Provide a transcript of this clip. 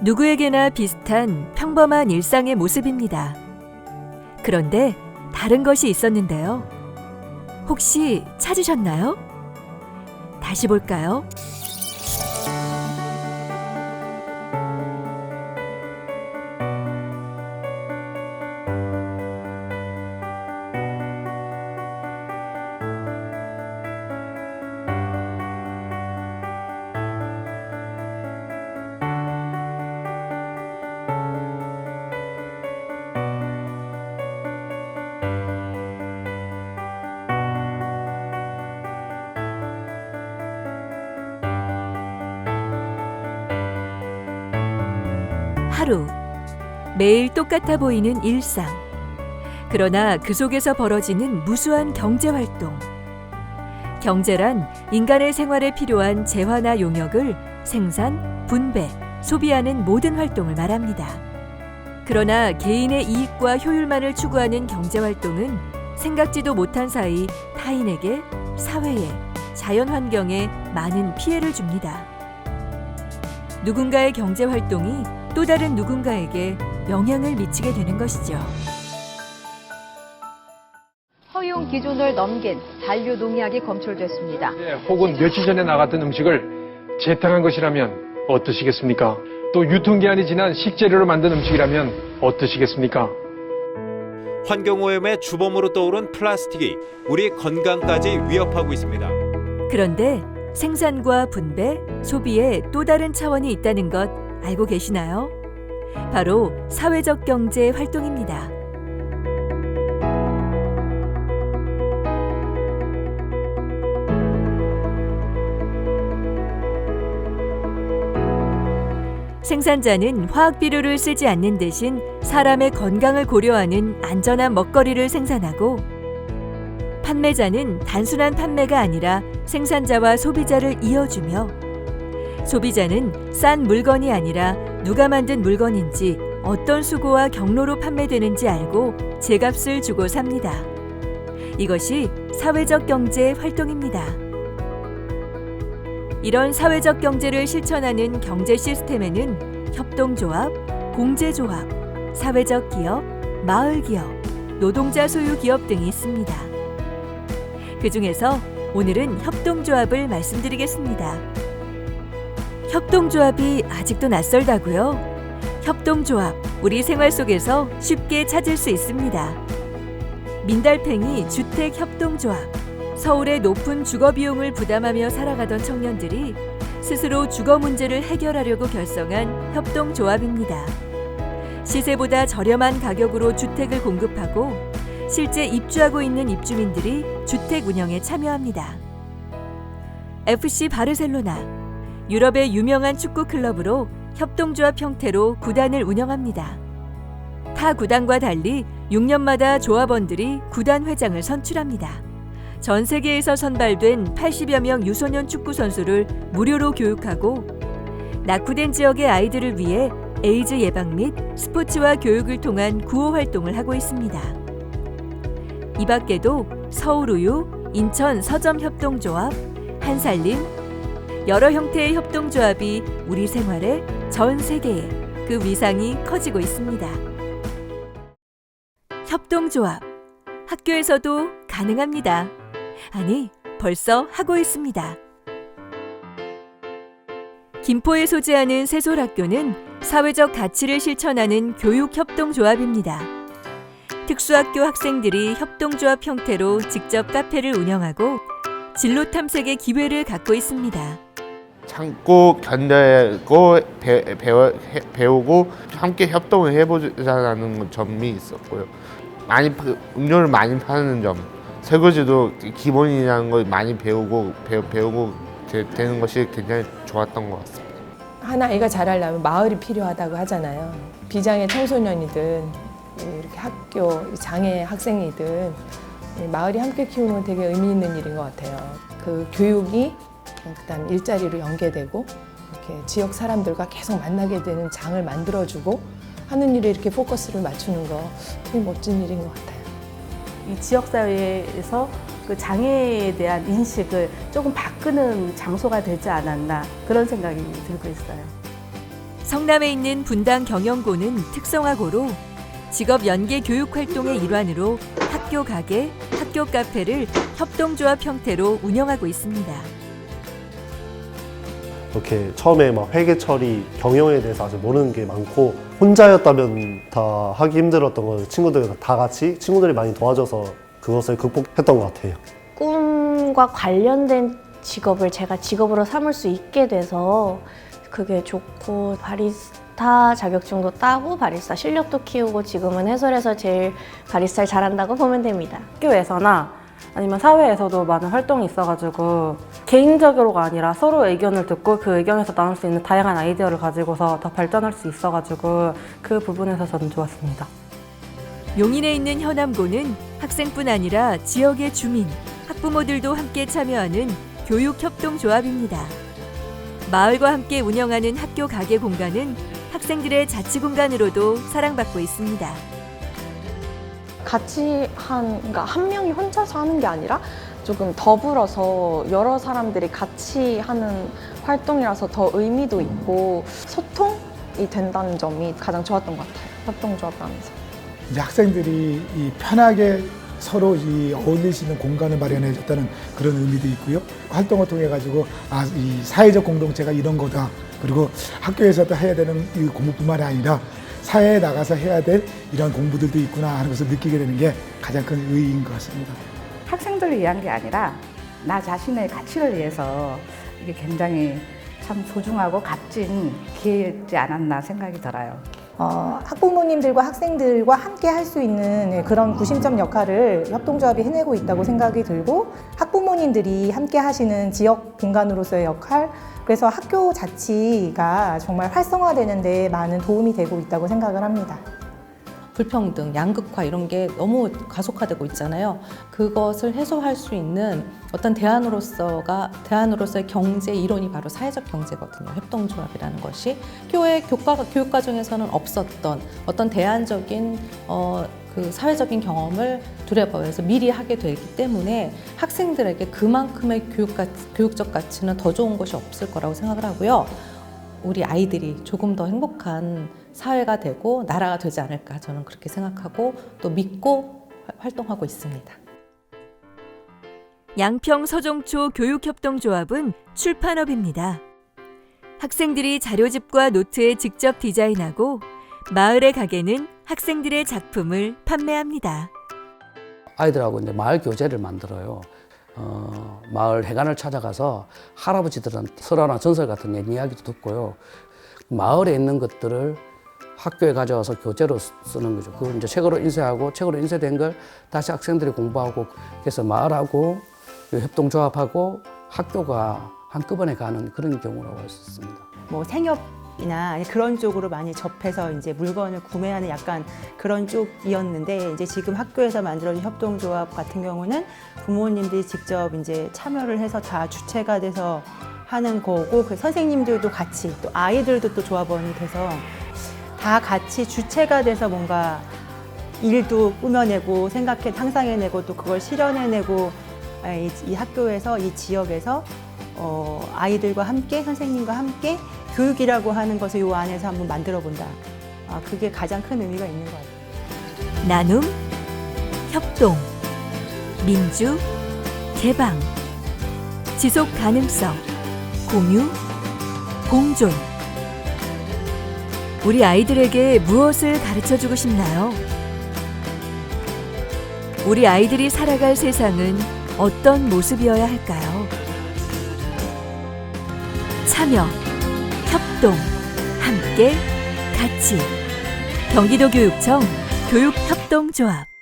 누구에게나 비슷한 평범한 일상의 모습입니다. 그런데 다른 것이 있었는데요. 혹시 찾으셨나요? 다시 볼까요? 하루, 매일 똑같아 보이는 일상. 그러나 그 속에서 벌어지는 무수한 경제활동. 경제란 인간의 생활에 필요한 재화나 용역을 생산, 분배, 소비하는 모든 활동을 말합니다. 그러나 개인의 이익과 효율만을 추구하는 경제활동은 생각지도 못한 사이 타인에게, 사회에, 자연환경에 많은 피해를 줍니다. 누군가의 경제활동이 또 다른 누군가에게 영향을 미치게 되는 것이죠. 허용 기준을 넘긴 잔류 농약이 검출됐습니다. 혹은 며칠 전에 나갔던 음식을 재탕한 것이라면 어떠시겠습니까? 또 유통기한이 지난 식재료로 만든 음식이라면 어떠시겠습니까? 환경오염의 주범으로 떠오른 플라스틱이 우리 건강까지 위협하고 있습니다. 그런데 생산과 분배, 소비에 또 다른 차원이 있다는 것 알고 계시나요? 바로 사회적 경제 활동입니다. 생산자는 화학 비료를 쓰지 않는 대신 사람의 건강을 고려하는 안전한 먹거리를 생산하고, 판매자는 단순한 판매가 아니라 생산자와 소비자를 이어주며, 소비자는 싼 물건이 아니라 누가 만든 물건인지 어떤 수고와 경로로 판매되는지 알고 제값을 주고 삽니다. 이것이 사회적 경제 활동입니다. 이런 사회적 경제를 실천하는 경제 시스템에는 협동조합, 공제조합, 사회적 기업, 마을기업, 노동자 소유 기업 등이 있습니다. 그 중에서 오늘은 협동조합을 말씀드리겠습니다. 협동조합이 아직도 낯설다고요? 협동조합, 우리 생활 속에서 쉽게 찾을 수 있습니다. 민달팽이 주택협동조합. 서울의 높은 주거 비용을 부담하며 살아가던 청년들이 스스로 주거 문제를 해결하려고 결성한 협동조합입니다. 시세보다 저렴한 가격으로 주택을 공급하고 실제 입주하고 있는 입주민들이 주택 운영에 참여합니다. FC 바르셀로나, 유럽의 유명한 축구 클럽으로 협동조합 형태로 구단을 운영합니다. 타 구단과 달리 6년마다 조합원들이 구단 회장을 선출합니다. 전 세계에서 선발된 80여 명 유소년 축구 선수를 무료로 교육하고, 낙후된 지역의 아이들을 위해 에이즈 예방 및 스포츠와 교육을 통한 구호 활동을 하고 있습니다. 이 밖에도 서울우유, 인천 서점협동조합, 한살림, 여러 형태의 협동조합이 우리 생활에, 전 세계에 그 위상이 커지고 있습니다. 협동조합, 학교에서도 가능합니다. 아니, 벌써 하고 있습니다. 김포에 소재하는 세솔학교는 사회적 가치를 실천하는 교육협동조합입니다. 특수학교 학생들이 협동조합 형태로 직접 카페를 운영하고 진로 탐색의 기회를 갖고 있습니다. 참고 견뎌고 배우고 함께 협동을 해보자는 점이 있었고요. 음료를 많이 파는 점, 설거지도 기본이라는 걸 많이 배우고 되는 것이 굉장히 좋았던 것 같습니다. 한 아이가 자라려면 마을이 필요하다고 하잖아요. 비장애 청소년이든 이렇게 학교 장애 학생이든 마을이 함께 키우는 되게 의미 있는 일인 것 같아요. 그 교육이 그다음 일자리로 연계되고 이렇게 지역 사람들과 계속 만나게 되는 장을 만들어주고 하는 일에 이렇게 포커스를 맞추는 거 되게 멋진 일인 것 같아요. 이 지역사회에서 그 장애에 대한 인식을 조금 바꾸는 장소가 되지 않았나 그런 생각이 들고 있어요. 성남에 있는 분당 경영고는 특성화고로 직업 연계 교육 활동의 일환으로 학교 가게, 학교 카페를 협동조합 형태로 운영하고 있습니다. 이렇게 처음에 막 회계 처리, 경영에 대해서 아직 모르는 게 많고 혼자였다면 다 하기 힘들었던 걸 친구들과 다 같이 친구들이 많이 도와줘서 그것을 극복했던 것 같아요. 꿈과 관련된 직업을 제가 직업으로 삼을 수 있게 돼서 그게 좋고 바리스타 자격증도 따고 바리스타 실력도 키우고 지금은 해설에서 제일 바리스타를 잘한다고 보면 됩니다. 학교에서나 아니면 사회에서도 많은 활동이 있어가지고 개인적으로가 아니라 서로 의견을 듣고 그 의견에서 나올 수 있는 다양한 아이디어를 가지고서 더 발전할 수 있어가지고 그 부분에서 저는 좋았습니다. 용인에 있는 현암고는 학생뿐 아니라 지역의 주민, 학부모들도 함께 참여하는 교육협동조합입니다. 마을과 함께 운영하는 학교 가게 공간은 학생들의 자치 공간으로도 사랑받고 있습니다. 같이 그러니까 한 명이 혼자서 하는 게 아니라 조금 더불어서 여러 사람들이 같이 하는 활동이라서 더 의미도 있고 소통이 된다는 점이 가장 좋았던 것 같아요. 협동조합을 하면서. 이제 학생들이 이 편하게 서로 이 어울릴 수 있는 공간을 마련해 줬다는 그런 의미도 있고요. 활동을 통해 가지고 이 사회적 공동체가 이런 거다. 그리고 학교에서도 해야 되는 이 공부뿐만이 아니라 사회에 나가서 해야 될 이런 공부들도 있구나 하는 것을 느끼게 되는 게 가장 큰 의의인 것 같습니다. 학생들을 위한 게 아니라 나 자신의 가치를 위해서 이게 굉장히 참 소중하고 값진 기회였지 않았나 생각이 들어요. 학부모님들과 학생들과 함께 할 수 있는 그런 구심점 역할을 협동조합이 해내고 있다고 생각이 들고 학부모님들이 함께 하시는 지역 공간으로서의 역할, 그래서 학교 자치가 정말 활성화되는 데 많은 도움이 되고 있다고 생각을 합니다. 불평등, 양극화 이런 게 너무 가속화되고 있잖아요. 그것을 해소할 수 있는 어떤 대안으로서의 경제 이론이 바로 사회적 경제거든요. 협동조합이라는 것이 교육 과정에서는 없었던 어떤 대안적인 그 사회적인 경험을 두려워해서 미리 하게 되기 때문에 학생들에게 그만큼의 교육적 가치는 더 좋은 것이 없을 거라고 생각을 하고요. 우리 아이들이 조금 더 행복한 사회가 되고 나라가 되지 않을까 저는 그렇게 생각하고 또 믿고 활동하고 있습니다. 양평 서종초 교육협동조합은 출판업입니다. 학생들이 자료집과 노트에 직접 디자인하고 마을의 가게는 학생들의 작품을 판매합니다. 아이들하고 이제 마을 교재를 만들어요. 마을 해관을 찾아가서 할아버지들은 설화나 전설 같은 옛 이야기도 듣고요. 마을에 있는 것들을 학교에 가져와서 교재로 쓰는 거죠. 그걸 이제 책으로 인쇄하고 책으로 인쇄된 걸 다시 학생들이 공부하고 그래서 마을하고 협동조합하고 학교가 한꺼번에 가는 그런 경우라고 할 수 있습니다. 뭐 생협이나 그런 쪽으로 많이 접해서 이제 물건을 구매하는 약간 그런 쪽이었는데 이제 지금 학교에서 만들어진 협동조합 같은 경우는 부모님들이 직접 이제 참여를 해서 다 주체가 돼서 하는 거고 그 선생님들도 같이 또 아이들도 또 조합원이 돼서 다 같이 주체가 돼서 뭔가 일도 꾸며내고 상상해내고 또 그걸 실현해내고 이 학교에서 이 지역에서 아이들과 함께 선생님과 함께 교육이라고 하는 것을 이 안에서 한번 만들어 본다. 그게 가장 큰 의미가 있는 것 같아요. 나눔, 협동, 민주, 개방, 지속 가능성, 공유, 공존. 우리 아이들에게 무엇을 가르쳐주고 싶나요? 우리 아이들이 살아갈 세상은 어떤 모습이어야 할까요? 참여, 협동, 함께, 같이. 경기도교육청 교육협동조합.